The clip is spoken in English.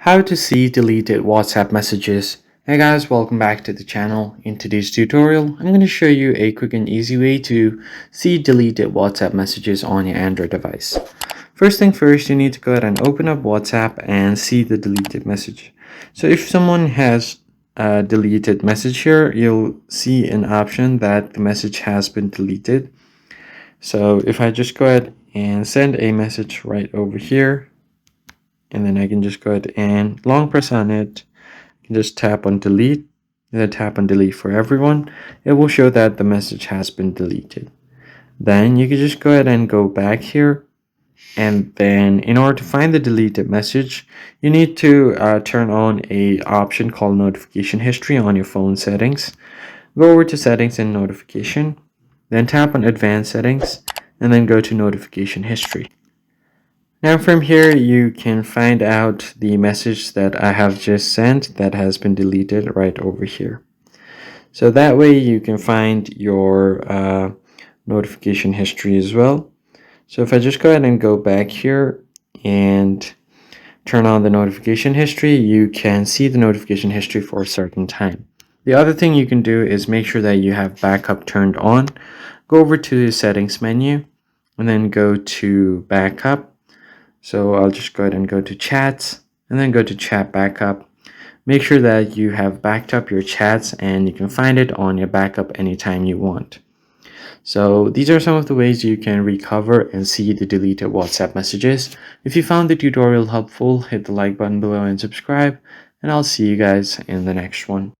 How to see deleted WhatsApp messages. Hey guys, welcome back to the channel. In today's tutorial, I'm going to show you a quick and easy way to see deleted WhatsApp messages on your Android device. First thing first, you need to go ahead and open up WhatsApp and see the deleted message. So if someone has a deleted message here, you'll see an option that the message has been deleted. So if I just go ahead and send a message right over here, and then I can just go ahead and long press on it. You can just tap on delete, and then tap on delete for everyone. It will show that the message has been deleted. Then you can just go ahead and go back here, and then in order to find the deleted message, you need to turn on a option called notification history on your phone settings. Go over to settings and notification, then tap on advanced settings, and then go to notification history. Now from here, you can find out the message that I have just sent that has been deleted right over here. So that way you can find your notification history as well. So if I just go ahead and go back here and turn on the notification history, you can see the notification history for a certain time. The other thing you can do is make sure that you have backup turned on. Go over to the settings menu and then go to backup. So I'll just go ahead and go to chats and then go to chat backup. Make sure that you have backed up your chats and you can find it on your backup anytime you want. So these are some of the ways you can recover and see the deleted WhatsApp messages. If you found the tutorial helpful, hit the like button below and subscribe, and I'll see you guys in the next one.